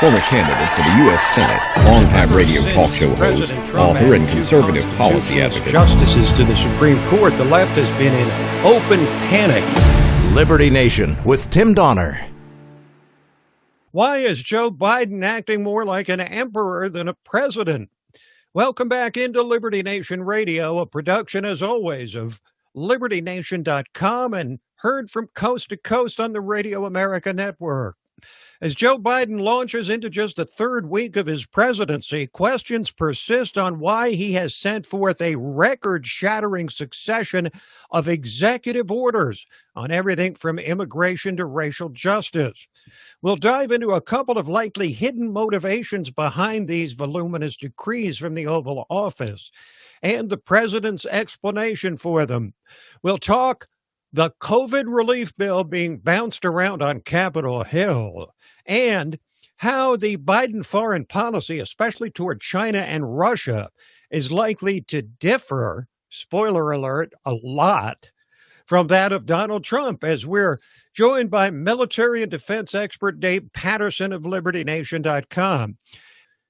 former candidate for the U.S. Senate, longtime radio talk show host, author, and conservative policy advocate. Justices to the Supreme Court, the left has been in open panic. Liberty Nation with Tim Donner. Why is Joe Biden acting more like an emperor than a president? Welcome back into Liberty Nation Radio, a production, as always, of LibertyNation.com and heard from coast to coast on the Radio America Network. As Joe Biden launches into just the third week of his presidency, questions persist on why he has sent forth a record-shattering succession of executive orders on everything from immigration to racial justice. We'll dive into a couple of likely hidden motivations behind these voluminous decrees from the Oval Office and the president's explanation for them. We'll talk the COVID relief bill being bounced around on Capitol Hill, and how the Biden foreign policy, especially toward China and Russia, is likely to differ, spoiler alert, a lot from that of Donald Trump, as we're joined by military and defense expert Dave Patterson of LibertyNation.com.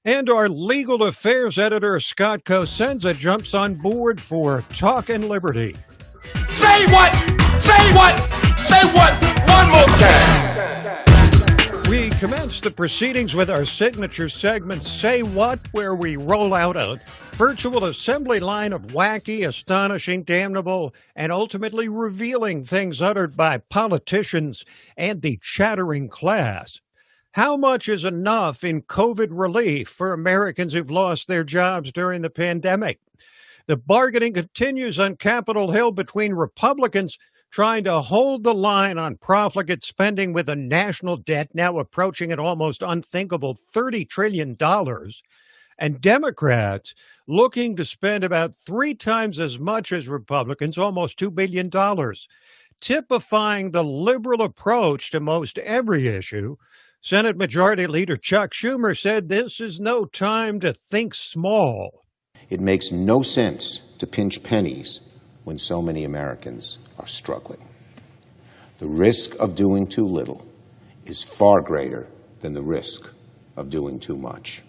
And our legal affairs editor, Scott Cosenza, jumps on board for Talkin' Liberty. Say what? Say what? Say what? One more time. We commence the proceedings with our signature segment, Say What?, where we roll out a virtual assembly line of wacky, astonishing, damnable, and ultimately revealing things uttered by politicians and the chattering class. How much is enough in COVID relief for Americans who've lost their jobs during the pandemic? The bargaining continues on Capitol Hill between Republicans trying to hold the line on profligate spending with a national debt now approaching an almost unthinkable $30 trillion, and Democrats looking to spend about 3 times as much as Republicans, almost $2 billion, typifying the liberal approach to most every issue. Senate Majority Leader Chuck Schumer said this is no time to think small. It makes no sense to pinch pennies when so many Americans are struggling. The risk of doing too little is far greater than the risk of doing too much.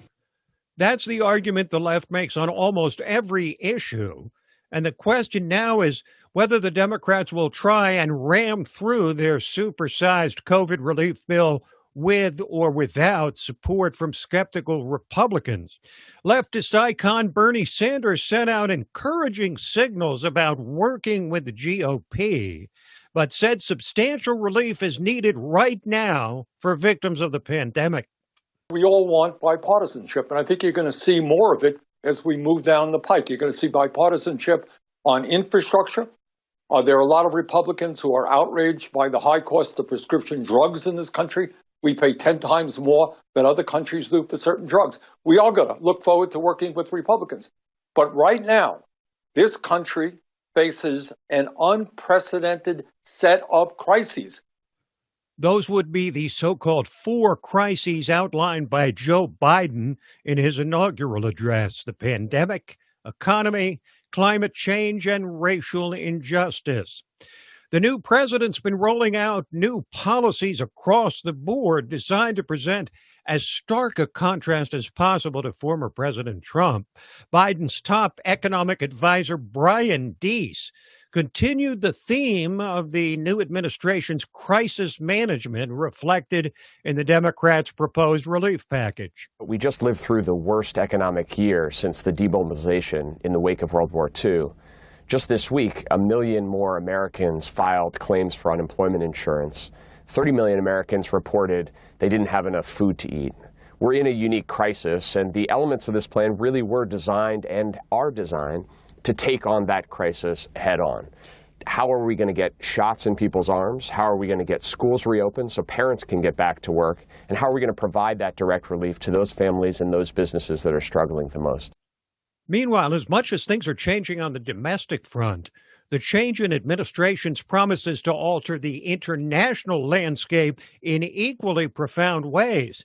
That's the argument the left makes on almost every issue. And the question now is whether the Democrats will try and ram through their supersized COVID relief bill with or without support from skeptical Republicans. Leftist icon Bernie Sanders sent out encouraging signals about working with the GOP, but said substantial relief is needed right now for victims of the pandemic. We all want bipartisanship, and I think you're going to see more of it as we move down the pike. You're going to see bipartisanship on infrastructure. There are a lot of Republicans who are outraged by the high cost of prescription drugs in this country. We pay 10 times more than other countries do for certain drugs. We are going to look forward to working with Republicans. But right now, this country faces an unprecedented set of crises. Those would be the so-called 4 crises outlined by Joe Biden in his inaugural address: the pandemic, economy, climate change, and racial injustice. The new president's been rolling out new policies across the board designed to present as stark a contrast as possible to former President Trump. Biden's top economic advisor, Brian Deese, continued the theme of the new administration's crisis management reflected in the Democrats' proposed relief package. We just lived through the worst economic year since the demobilization in the wake of World War II. Just this week, 1 million more Americans filed claims for unemployment insurance. 30 million Americans reported they didn't have enough food to eat. We're in a unique crisis, and the elements of this plan really were designed and are designed to take on that crisis head on. How are we going to get shots in people's arms? How are we going to get schools reopened so parents can get back to work? And how are we going to provide that direct relief to those families and those businesses that are struggling the most? Meanwhile, as much as things are changing on the domestic front, the change in administration's promises to alter the international landscape in equally profound ways.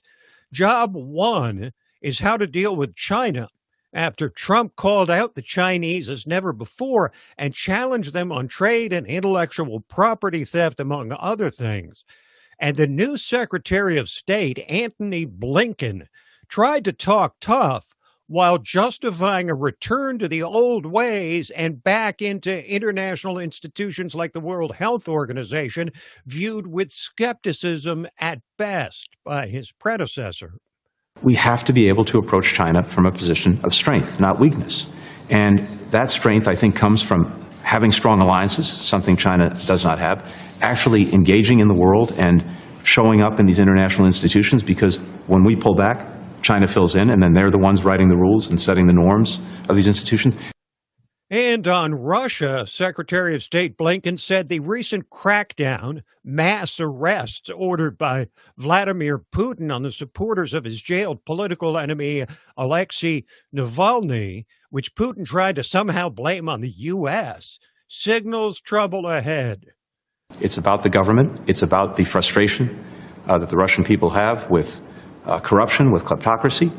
Job one is how to deal with China after Trump called out the Chinese as never before and challenged them on trade and intellectual property theft, among other things. And the new Secretary of State, Antony Blinken, tried to talk tough while justifying a return to the old ways and back into international institutions like the World Health Organization, viewed with skepticism at best by his predecessor. We have to be able to approach China from a position of strength, not weakness. And that strength, I think, comes from having strong alliances, something China does not have, actually engaging in the world and showing up in these international institutions, because when we pull back, China fills in, and then they're the ones writing the rules and setting the norms of these institutions. And on Russia, Secretary of State Blinken said the recent crackdown, mass arrests ordered by Vladimir Putin on the supporters of his jailed political enemy Alexei Navalny, which Putin tried to somehow blame on the U.S., signals trouble ahead. It's about the government. It's about the frustration that the Russian people have with corruption, with kleptocracy.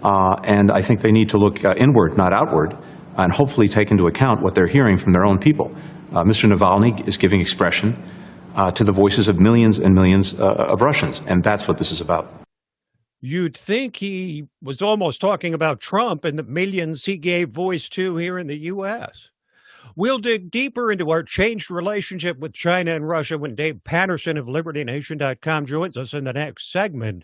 And I think they need to look inward, not outward, and hopefully take into account what they're hearing from their own people. Mr. Navalny is giving expression to the voices of millions and millions of Russians, and that's what this is about. You'd think he was almost talking about Trump and the millions he gave voice to here in the U.S. We'll dig deeper into our changed relationship with China and Russia when Dave Patterson of LibertyNation.com joins us in the next segment.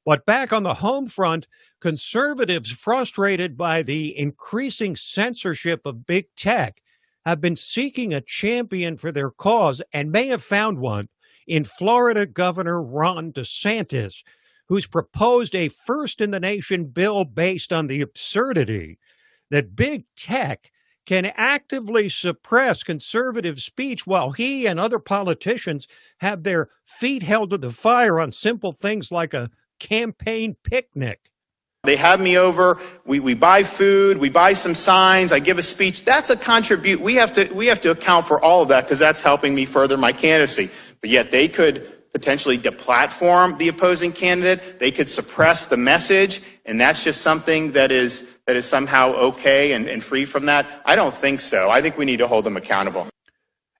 But back on the home front, conservatives frustrated by the increasing censorship of big tech have been seeking a champion for their cause and may have found one in Florida Governor Ron DeSantis, who's proposed a first-in-the-nation bill based on the absurdity that big tech can actively suppress conservative speech while he and other politicians have their feet held to the fire on simple things like a campaign picnic. They have me over, we buy food, we buy some signs, I give a speech. That's a contribute. We have to account for all of that because that's helping me further my candidacy. But yet they could potentially deplatform the opposing candidate. They could suppress the message, and that's just something that is somehow okay and free from that. I don't think so. I think we need to hold them accountable.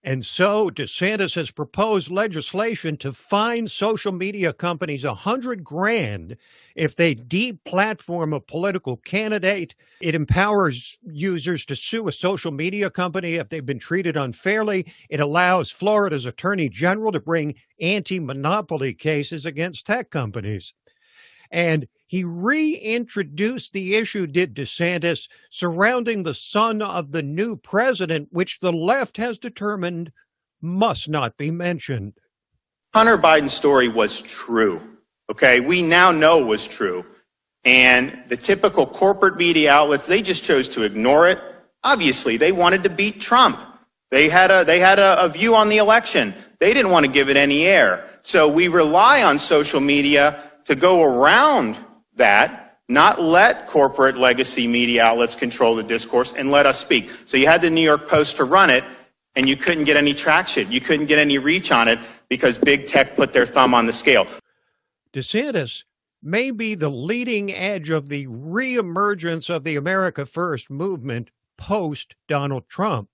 And so DeSantis has proposed legislation to fine social media companies $100,000 if they deplatform a political candidate. It empowers users to sue a social media company if they've been treated unfairly. It allows Florida's Attorney General to bring anti-monopoly cases against tech companies. And he reintroduced the issue, did DeSantis, surrounding the son of the new president, which the left has determined must not be mentioned. Hunter Biden's story was true, okay? We now know it was true. And the typical corporate media outlets, they just chose to ignore it. Obviously, they wanted to beat Trump. They had a view on the election. They didn't want to give it any air. So we rely on social media to go around that, not let corporate legacy media outlets control the discourse and let us speak. So you had the New York Post to run it, and you couldn't get any traction. You couldn't get any reach on it because big tech put their thumb on the scale. DeSantis may be the leading edge of the reemergence of the America First movement post-Donald Trump.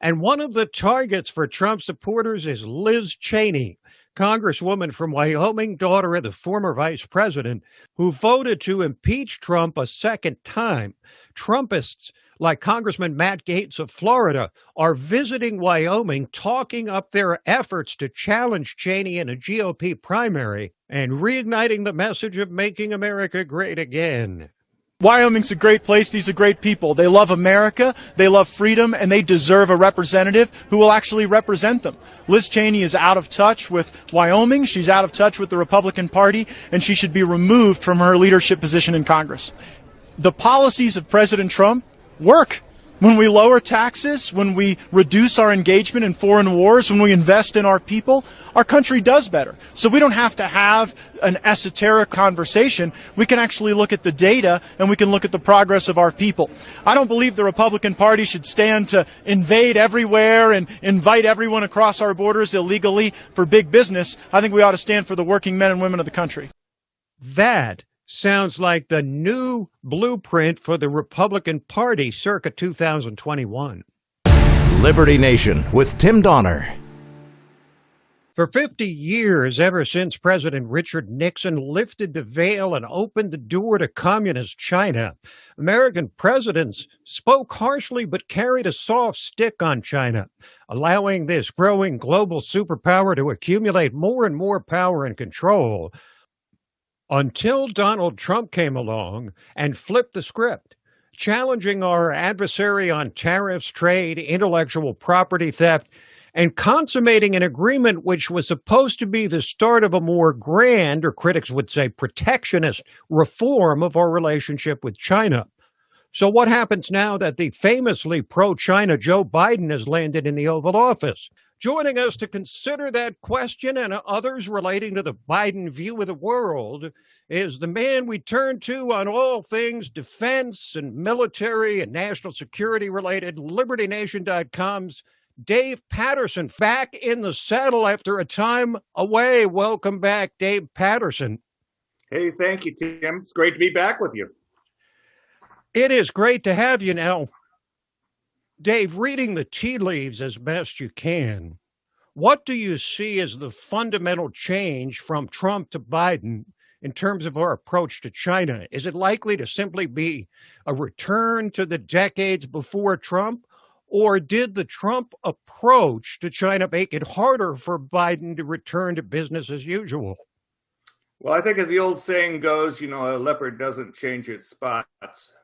And one of the targets for Trump supporters is Liz Cheney, Congresswoman from Wyoming, daughter of the former vice president, who voted to impeach Trump a second time. Trumpists like Congressman Matt Gaetz of Florida are visiting Wyoming, talking up their efforts to challenge Cheney in a GOP primary and reigniting the message of making America great again. Wyoming's a great place. These are great people. They love America, they love freedom, and they deserve a representative who will actually represent them. Liz Cheney is out of touch with Wyoming. She's out of touch with the Republican Party, and she should be removed from her leadership position in Congress. The policies of President Trump work. When we lower taxes, when we reduce our engagement in foreign wars, when we invest in our people, our country does better. So we don't have to have an esoteric conversation. We can actually look at the data and we can look at the progress of our people. I don't believe the Republican Party should stand to invade everywhere and invite everyone across our borders illegally for big business. I think we ought to stand for the working men and women of the country. That sounds like the new blueprint for the Republican Party circa 2021. Liberty Nation with Tim Donner. For 50 years, ever since President Richard Nixon lifted the veil and opened the door to communist China, American presidents spoke harshly but carried a soft stick on China, allowing this growing global superpower to accumulate more and more power and control until Donald Trump came along and flipped the script, challenging our adversary on tariffs, trade, intellectual property theft, and consummating an agreement which was supposed to be the start of a more grand, or critics would say protectionist, reform of our relationship with China. So what happens now that the famously pro-China Joe Biden has landed in the Oval Office? Joining us to consider that question and others relating to the Biden view of the world is the man we turn to on all things defense and military and national security related, LibertyNation.com's Dave Patterson, back in the saddle after a time away. Welcome back, Dave Patterson. Hey, thank you, Tim. It's great to be back with you. It is great to have you now. Dave, reading the tea leaves as best you can, what do you see as the fundamental change from Trump to Biden in terms of our approach to China? Is it likely to simply be a return to the decades before Trump? Or did the Trump approach to China make it harder for Biden to return to business as usual? Well, I think as the old saying goes, a leopard doesn't change its spots.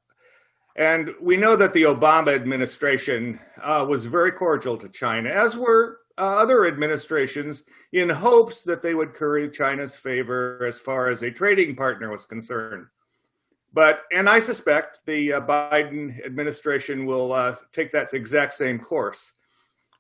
And we know that the Obama administration was very cordial to China, as were other administrations, in hopes that they would curry China's favor as far as a trading partner was concerned. And I suspect the Biden administration will take that exact same course.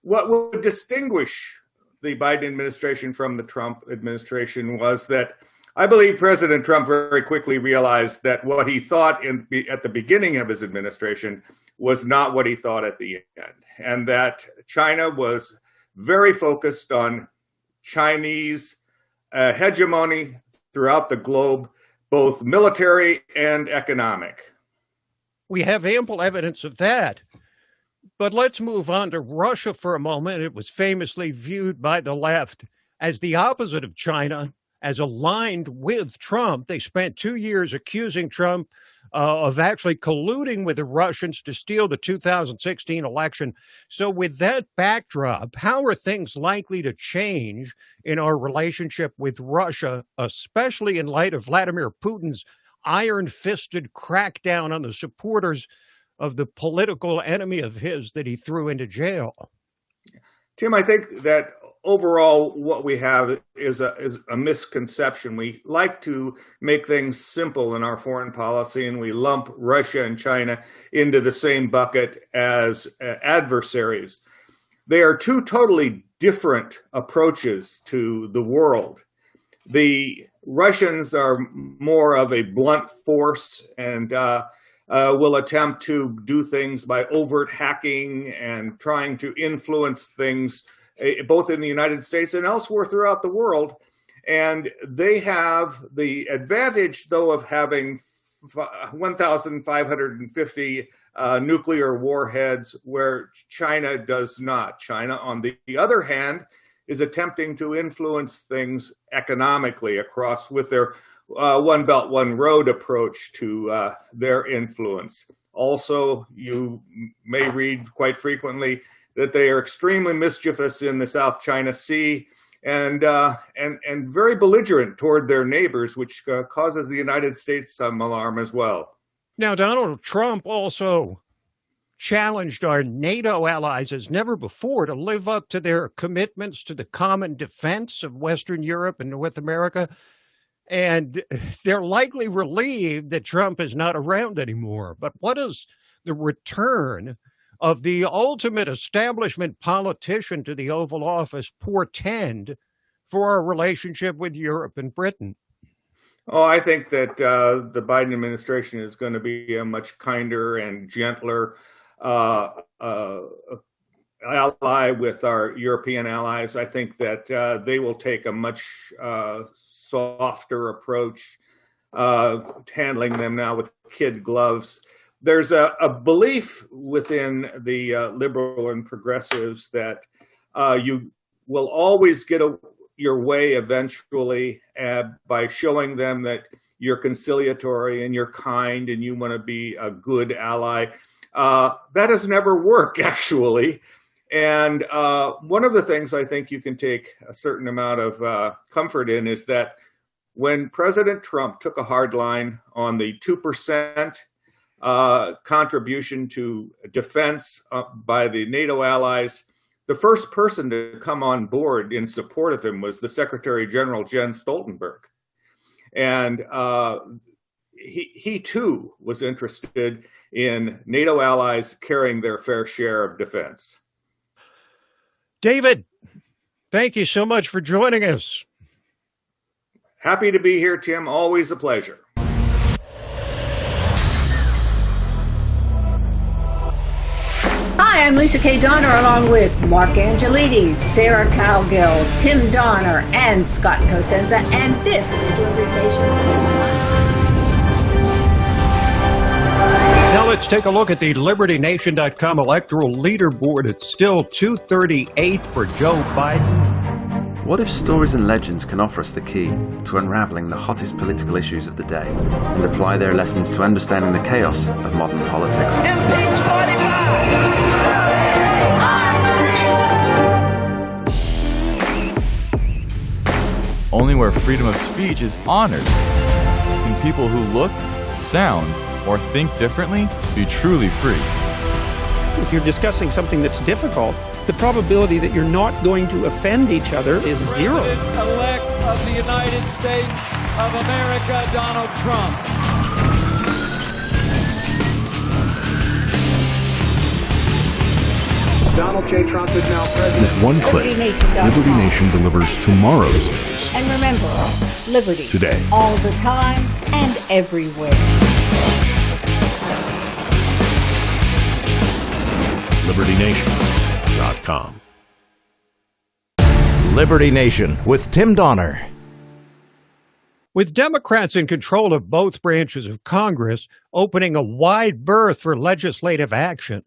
What would distinguish the Biden administration from the Trump administration was that I believe President Trump very quickly realized that what he thought at the beginning of his administration was not what he thought at the end, and that China was very focused on Chinese hegemony throughout the globe, both military and economic. We have ample evidence of that. But let's move on to Russia for a moment. It was famously viewed by the left as the opposite of China, as aligned with Trump. They spent 2 years accusing Trump of actually colluding with the Russians to steal the 2016 election. So with that backdrop, how are things likely to change in our relationship with Russia, especially in light of Vladimir Putin's iron-fisted crackdown on the supporters of the political enemy of his that he threw into jail? Tim, I think that overall, what we have is a misconception. We like to make things simple in our foreign policy, and we lump Russia and China into the same bucket as adversaries. They are two totally different approaches to the world. The Russians are more of a blunt force and will attempt to do things by overt hacking and trying to influence things both in the United States and elsewhere throughout the world. And they have the advantage, though, of having 1,550 nuclear warheads, where China does not. China, on the other hand, is attempting to influence things economically across with their One Belt, One Road approach to their influence. Also, you may read quite frequently that they are extremely mischievous in the South China Sea and very belligerent toward their neighbors, which causes the United States some alarm as well. Now, Donald Trump also challenged our NATO allies as never before to live up to their commitments to the common defense of Western Europe and North America. And they're likely relieved that Trump is not around anymore. But what does the return of the ultimate establishment politician to the Oval Office portend for our relationship with Europe and Britain? Oh, I think that the Biden administration is going to be a much kinder and gentler ally with our European allies. I think that they will take a much softer approach, handling them now with kid gloves. There's a belief within the liberal and progressives that you will always get your way eventually by showing them that you're conciliatory and you're kind and you want to be a good ally. That has never worked, actually. And one of the things I think you can take a certain amount of comfort in is that when President Trump took a hard line on the 2% contribution to defense by the NATO allies, the first person to come on board in support of him was the Secretary General Jens Stoltenberg. And he too was interested in NATO allies carrying their fair share of defense. David, thank you so much for joining us. Happy to be here, Tim. Always a pleasure. Hi, I'm Lisa K. Donner, along with Mark Angelides, Sarah Cowgill, Tim Donner, and Scott Cosenza, and this is Liberty Nation. Now let's take a look at the LibertyNation.com electoral leaderboard. It's still 238 for Joe Biden. What if stories and legends can offer us the key to unraveling the hottest political issues of the day and apply their lessons to understanding the chaos of modern politics? Impeach 45! Only where freedom of speech is honored can people who look, sound, or think differently be truly free. If you're discussing something that's difficult, the probability that you're not going to offend each other is zero. President-elect of the United States of America, Donald Trump. Donald J. Trump is now president. With one click, Liberty Nation delivers tomorrow's news. And remember, liberty. Today. All the time and everywhere. LibertyNation.com. Liberty Nation with Tim Donner. With Democrats in control of both branches of Congress, opening a wide berth for legislative action,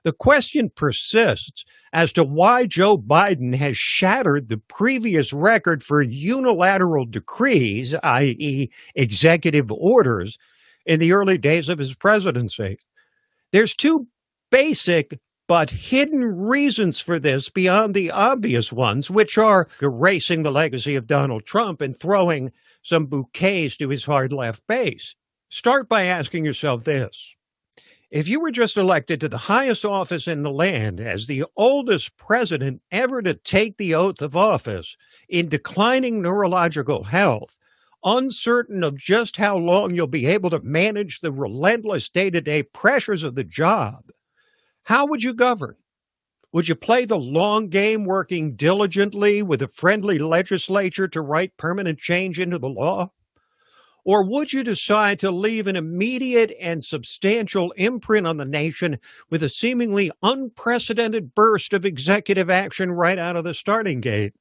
the question persists as to why Joe Biden has shattered the previous record for unilateral decrees, i.e., executive orders, in the early days of his presidency. There's two basic but hidden reasons for this beyond the obvious ones, which are erasing the legacy of Donald Trump and throwing some bouquets to his hard left base. Start by asking yourself this. If you were just elected to the highest office in the land as the oldest president ever to take the oath of office in declining neurological health, uncertain of just how long you'll be able to manage the relentless day-to-day pressures of the job, how would you govern? Would you play the long game working diligently with a friendly legislature to write permanent change into the law? Or would you decide to leave an immediate and substantial imprint on the nation with a seemingly unprecedented burst of executive action right out of the starting gate?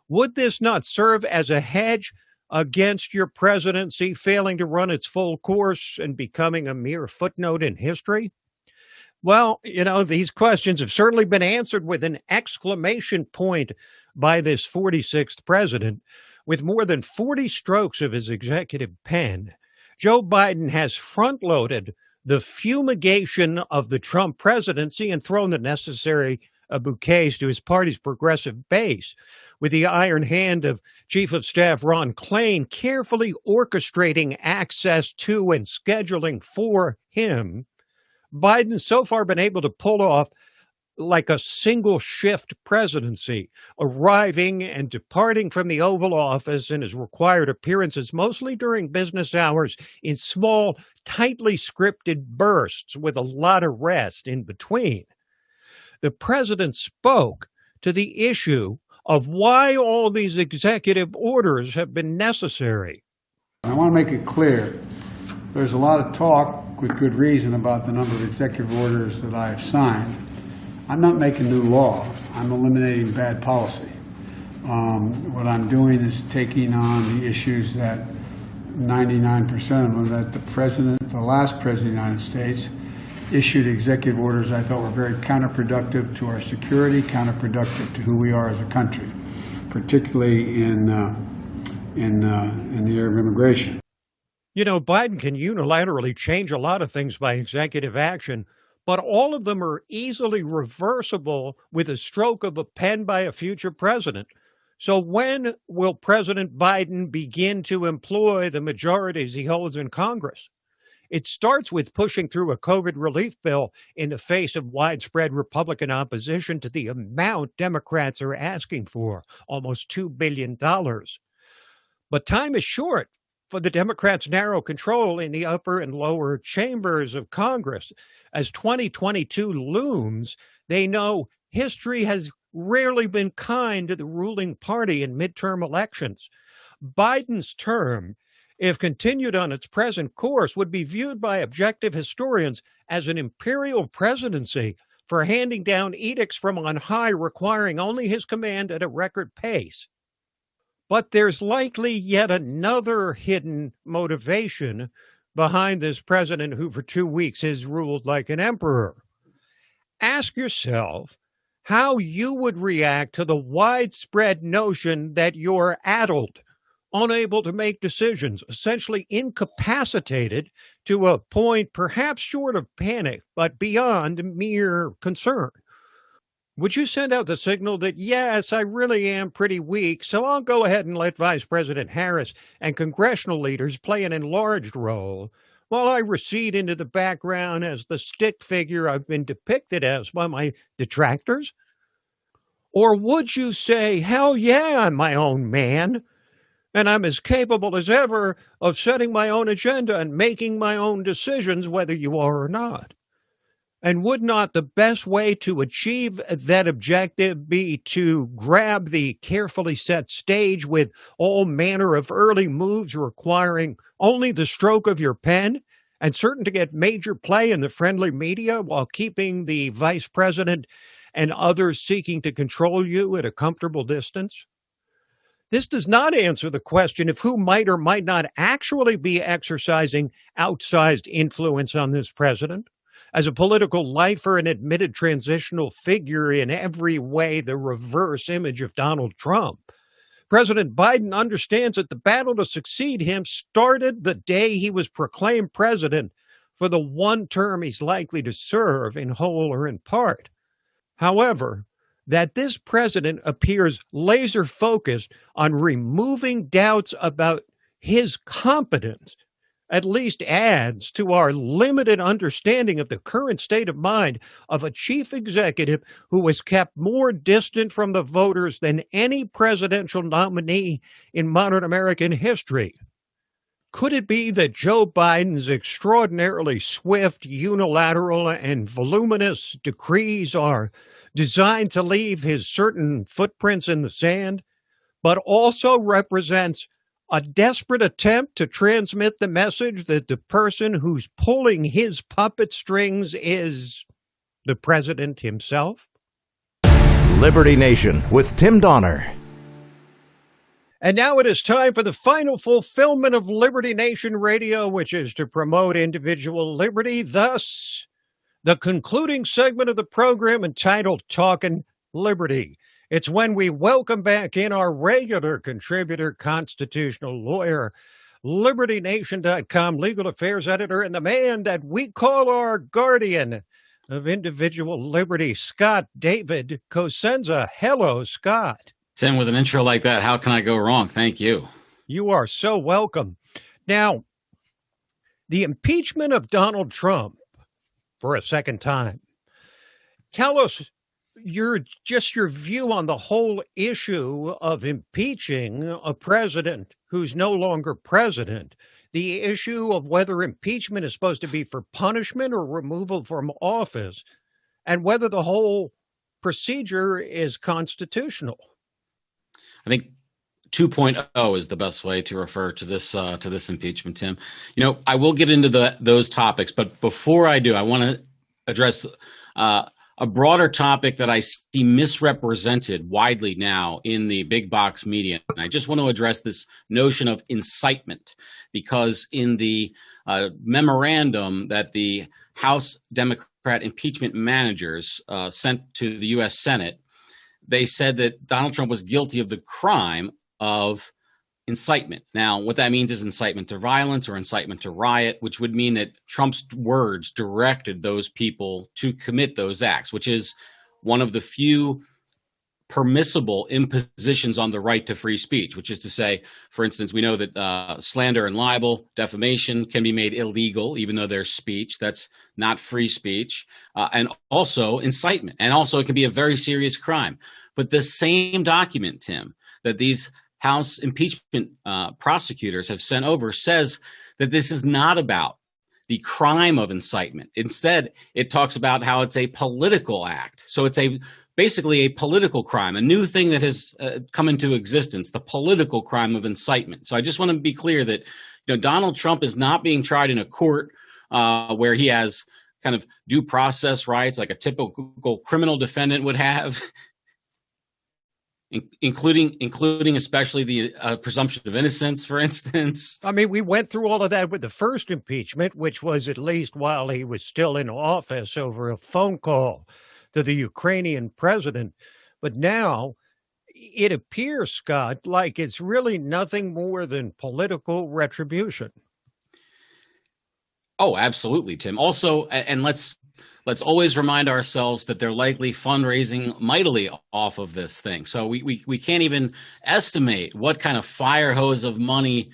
Would this not serve as a hedge against your presidency failing to run its full course and becoming a mere footnote in history? Well, these questions have certainly been answered with an exclamation point by this 46th president. With more than 40 strokes of his executive pen, Joe Biden has front-loaded the fumigation of the Trump presidency and thrown the necessary bouquets to his party's progressive base, with the iron hand of Chief of Staff Ron Klain carefully orchestrating access to and scheduling for him. Biden's so far been able to pull off like a single shift presidency, arriving and departing from the Oval Office in his required appearances, mostly during business hours, in small, tightly scripted bursts with a lot of rest in between. The president spoke to the issue of why all these executive orders have been necessary. I want to make it clear, there's a lot of talk, with good reason, about the number of executive orders that I have signed. I'm not making new law. I'm eliminating bad policy. What I'm doing is taking on the issues that 99% of them, that the last president of the United States issued executive orders I thought were very counterproductive to our security, counterproductive to who we are as a country. particularly in the area of immigration. You know, Biden can unilaterally change a lot of things by executive action, but all of them are easily reversible with a stroke of a pen by a future president. So when will President Biden begin to employ the majorities he holds in Congress? It starts with pushing through a COVID relief bill in the face of widespread Republican opposition to the amount Democrats are asking for, almost $2 billion. But time is short for the Democrats' narrow control in the upper and lower chambers of Congress. As 2022 looms, they know history has rarely been kind to the ruling party in midterm elections. Biden's term, if continued on its present course, would be viewed by objective historians as an imperial presidency for handing down edicts from on high requiring only his command at a record pace. But there's likely yet another hidden motivation behind this president who for 2 weeks has ruled like an emperor. Ask yourself how you would react to the widespread notion that you're addled, unable to make decisions, essentially incapacitated to a point perhaps short of panic, but beyond mere concern. Would you send out the signal that, yes, I really am pretty weak, so I'll go ahead and let Vice President Harris and congressional leaders play an enlarged role while I recede into the background as the stick figure I've been depicted as by my detractors? Or would you say, hell yeah, I'm my own man, and I'm as capable as ever of setting my own agenda and making my own decisions, whether you are or not? And would not the best way to achieve that objective be to grab the carefully set stage with all manner of early moves requiring only the stroke of your pen and certain to get major play in the friendly media while keeping the vice president and others seeking to control you at a comfortable distance? This does not answer the question of who might or might not actually be exercising outsized influence on this president. As a political lifer and admitted transitional figure in every way, the reverse image of Donald Trump, President Biden understands that the battle to succeed him started the day he was proclaimed president for the one term he's likely to serve in whole or in part. However, that this president appears laser focused on removing doubts about his competence at least adds to our limited understanding of the current state of mind of a chief executive who was kept more distant from the voters than any presidential nominee in modern American history. Could it be that Joe Biden's extraordinarily swift, unilateral, and voluminous decrees are designed to leave his certain footprints in the sand, but also represents a desperate attempt to transmit the message that the person who's pulling his puppet strings is the president himself? Liberty Nation with Tim Donner. And now it is time for the final fulfillment of Liberty Nation Radio, which is to promote individual liberty. Thus, the concluding segment of the program entitled Talkin' Liberty. It's when we welcome back in our regular contributor, constitutional lawyer, LibertyNation.com legal affairs editor, and the man that we call our guardian of individual liberty, Scott David Cosenza. Hello, Scott. Tim, with an intro like that, how can I go wrong? Thank you. You are so welcome. Now, the impeachment of Donald Trump for a second time. Tell us your view on the whole issue of impeaching a president who's no longer president, the issue of whether impeachment is supposed to be for punishment or removal from office, and whether the whole procedure is constitutional. I think 2.0 is the best way to refer to this impeachment, Tim. You know, I will get into those topics, but before I do, I want to address a broader topic that I see misrepresented widely now in the big box media. And I just want to address this notion of incitement, because in the memorandum that the House Democrat impeachment managers sent to the U.S. Senate, they said that Donald Trump was guilty of the crime of incitement. Now, what that means is incitement to violence or incitement to riot, which would mean that Trump's words directed those people to commit those acts, which is one of the few permissible impositions on the right to free speech, which is to say, for instance, we know that slander and libel, defamation can be made illegal, even though they're speech. That's not free speech. And also incitement. And also it can be a very serious crime. But the same document, Tim, that these House impeachment prosecutors have sent over says that this is not about the crime of incitement. Instead, it talks about how it's a political act. So it's basically a political crime, a new thing that has come into existence, the political crime of incitement. So I just want to be clear that Donald Trump is not being tried in a court where he has kind of due process rights like a typical criminal defendant would have, including especially the presumption of innocence, for instance. I mean, we went through all of that with the first impeachment, which was at least while he was still in office over a phone call to the Ukrainian president. But now it appears, Scott, like it's really nothing more than political retribution. Oh, absolutely, Tim. Also, and let's always remind ourselves that they're likely fundraising mightily off of this thing. So we can't even estimate what kind of fire hose of money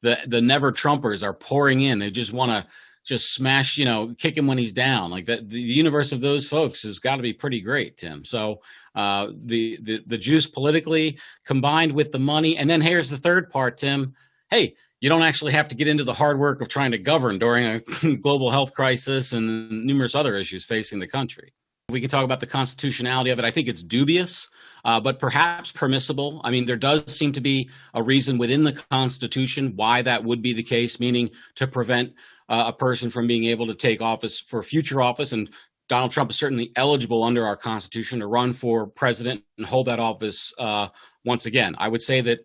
the Never Trumpers are pouring in. They just want to just smash, kick him when he's down. Like that, the universe of those folks has got to be pretty great, Tim. So the juice politically combined with the money. And then here's the third part, Tim. Hey, you don't actually have to get into the hard work of trying to govern during a global health crisis and numerous other issues facing the country. We can talk about the constitutionality of it. I think it's dubious, but perhaps permissible. I mean, there does seem to be a reason within the Constitution why that would be the case, meaning to prevent a person from being able to take office for future office. And Donald Trump is certainly eligible under our Constitution to run for president and hold that office once again. I would say that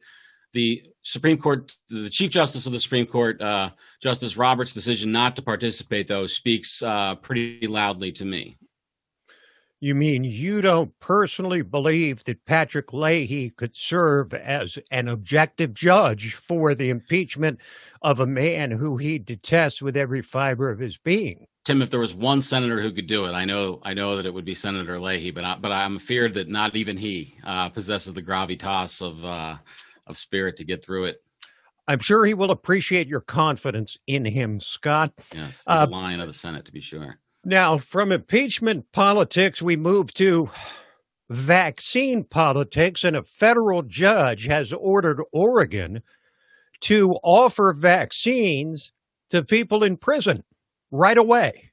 the Supreme Court, the Chief Justice of the Supreme Court, Justice Roberts' decision not to participate, though, speaks pretty loudly to me. You mean you don't personally believe that Patrick Leahy could serve as an objective judge for the impeachment of a man who he detests with every fiber of his being? Tim, if there was one senator who could do it, I know that it would be Senator Leahy, but I'm feared that not even he possesses the gravitas of spirit to get through it. I'm sure he will appreciate your confidence in him, Scott. Yes, he's a lion of the Senate, to be sure. Now, from impeachment politics, we move to vaccine politics, and a federal judge has ordered Oregon to offer vaccines to people in prison right away.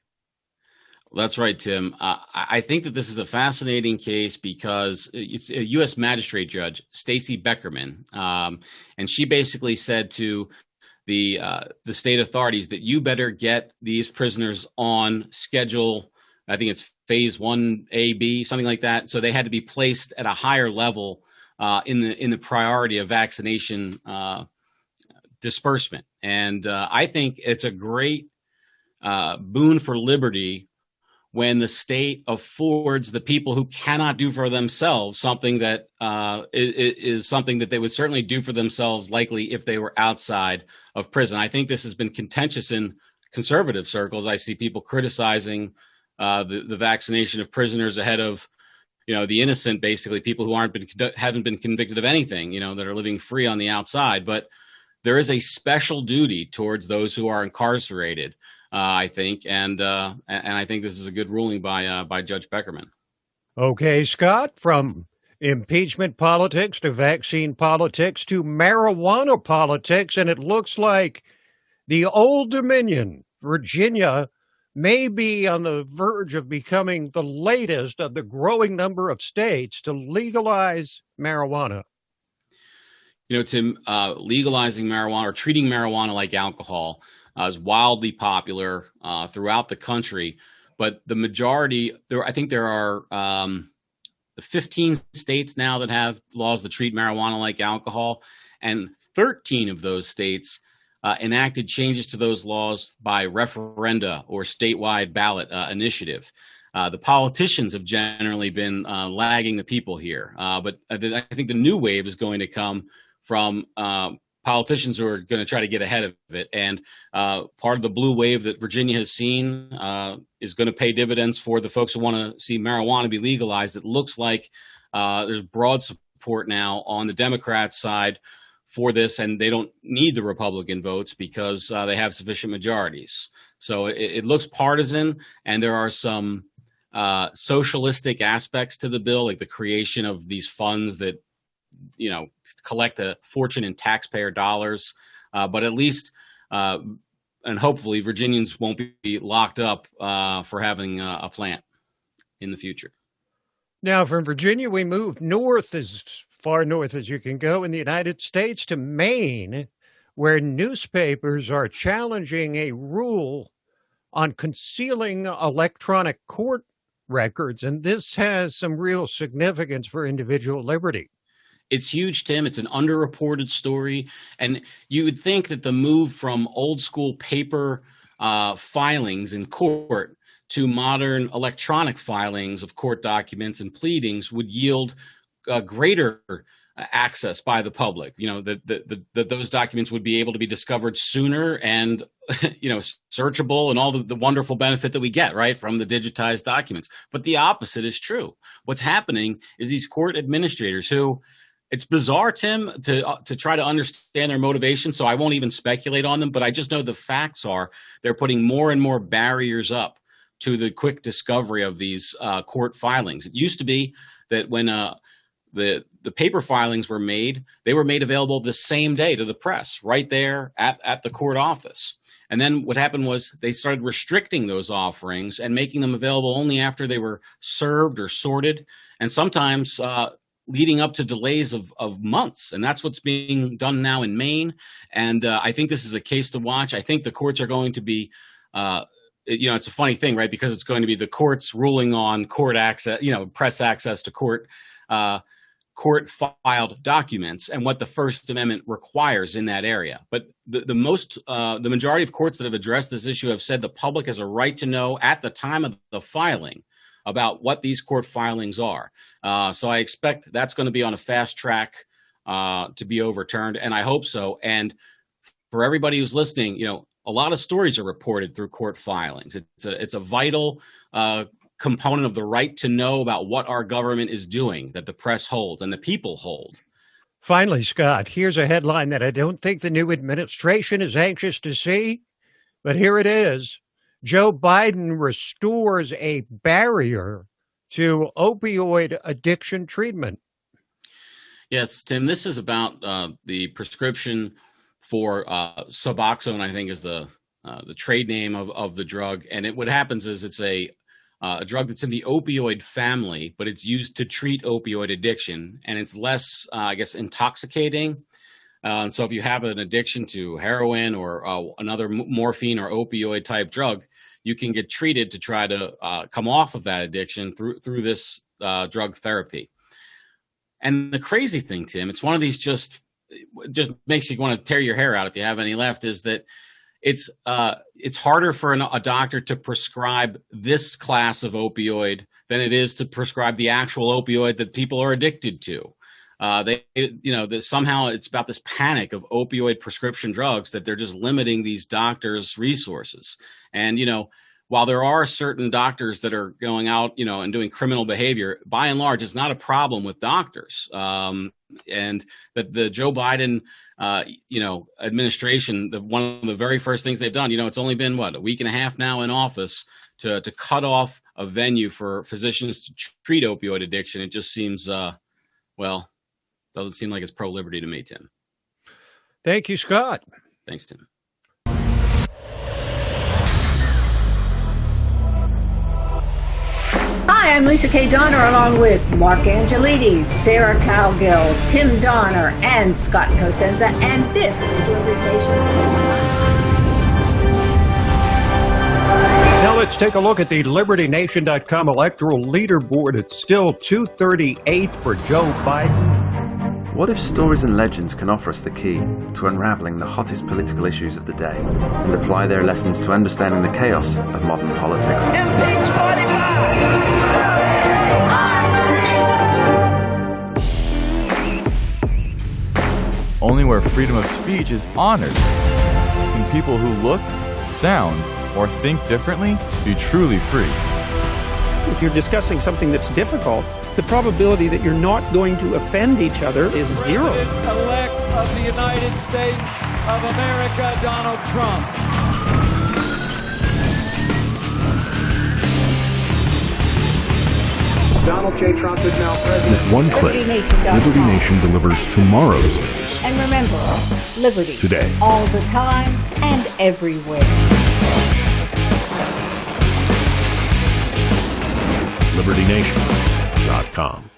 That's right, Tim. I think that this is a fascinating case because it's a U.S. magistrate judge, Stacey Beckerman, and she basically said to the state authorities that you better get these prisoners on schedule. I think it's phase 1A, B, something like that. So they had to be placed at a higher level in the priority of vaccination disbursement. And I think it's a great boon for liberty when the state affords the people who cannot do for themselves something that is something that they would certainly do for themselves, likely if they were outside of prison. I think this has been contentious in conservative circles. I see people criticizing the vaccination of prisoners ahead of, the innocent, basically people who haven't been convicted of anything, that are living free on the outside. But there is a special duty towards those who are incarcerated, I think, and I think this is a good ruling by Judge Beckerman. Okay, Scott, from impeachment politics to vaccine politics to marijuana politics, and it looks like the Old Dominion, Virginia, may be on the verge of becoming the latest of the growing number of states to legalize marijuana. Tim, legalizing marijuana or treating marijuana like alcohol is wildly popular throughout the country, but the majority, I think there are 15 states now that have laws that treat marijuana like alcohol, and 13 of those states enacted changes to those laws by referenda or statewide ballot initiative. The politicians have generally been lagging the people here. But I think the new wave is going to come from politicians who are going to try to get ahead of it. And part of the blue wave that Virginia has seen is going to pay dividends for the folks who want to see marijuana be legalized. It looks like there's broad support now on the Democrat side for this, and they don't need the Republican votes because they have sufficient majorities. So it looks partisan, and there are some socialistic aspects to the bill, like the creation of these funds that, collect a fortune in taxpayer dollars. But at least, and hopefully, Virginians won't be locked up for having a plant in the future. Now, from Virginia, we move north, as far north as you can go in the United States, to Maine, where newspapers are challenging a rule on concealing electronic court records. And this has some real significance for individual liberty. It's huge, Tim. It's an underreported story. And you would think that the move from old school paper filings in court to modern electronic filings of court documents and pleadings would yield greater access by the public, that those documents would be able to be discovered sooner and, searchable, and all the wonderful benefit that we get, right, from the digitized documents. But the opposite is true. What's happening is these court administrators who, it's bizarre, Tim, to try to understand their motivation, so I won't even speculate on them, but I just know the facts are they're putting more and more barriers up to the quick discovery of these court filings. It used to be that when the paper filings were made, they were made available the same day to the press, right there at the court office. And then what happened was they started restricting those offerings and making them available only after they were served or sorted, and sometimes leading up to delays of months. And that's what's being done now in Maine. And I think this is a case to watch. I think the courts are going to be it's a funny thing, right? Because it's going to be the courts ruling on court access, press access to court-filed documents and what the First Amendment requires in that area. But the majority of courts that have addressed this issue have said the public has a right to know at the time of the filing about what these court filings are. So I expect that's going to be on a fast track to be overturned, and I hope so. And for everybody who's listening, a lot of stories are reported through court filings. It's a vital component of the right to know about what our government is doing that the press holds and the people hold. Finally, Scott, here's a headline that I don't think the new administration is anxious to see, but here it is. Joe Biden restores a barrier to opioid addiction treatment. Yes, Tim, this is about the prescription for Suboxone, I think is the trade name of the drug. And what happens is it's a drug that's in the opioid family, but it's used to treat opioid addiction. And it's less, intoxicating. So if you have an addiction to heroin or another morphine or opioid type drug, you can get treated to try to come off of that addiction through this drug therapy. And the crazy thing, Tim, it's one of these just makes you want to tear your hair out if you have any left, is that it's harder for a doctor to prescribe this class of opioid than it is to prescribe the actual opioid that people are addicted to. Somehow it's about this panic of opioid prescription drugs that they're just limiting these doctors' resources. And, while there are certain doctors that are going out, and doing criminal behavior, by and large, it's not a problem with doctors. And that the Joe Biden, administration, one of the very first things they've done, it's only been, a week and a half now in office to cut off a venue for physicians to treat opioid addiction. It just seems, doesn't seem like it's pro-liberty to me, Tim. Thank you, Scott. Thanks, Tim. Hi, I'm Lisa K. Donner, along with Mark Angelides, Sarah Cowgill, Tim Donner, and Scott Cosenza, and this is Liberty Nation. Now let's take a look at the LibertyNation.com electoral leaderboard. It's still 238 for Joe Biden. What if stories and legends can offer us the key to unraveling the hottest political issues of the day and apply their lessons to understanding the chaos of modern politics? Impeach 45! Only where freedom of speech is honored can people who look, sound, or think differently be truly free. If you're discussing something that's difficult, the probability that you're not going to offend each other is zero. President-elect of the United States of America, Donald Trump. Donald J. Trump is now president. With one click, Liberty Nation delivers tomorrow's news. And remember, liberty. Today. All the time and everywhere. LibertyNation.com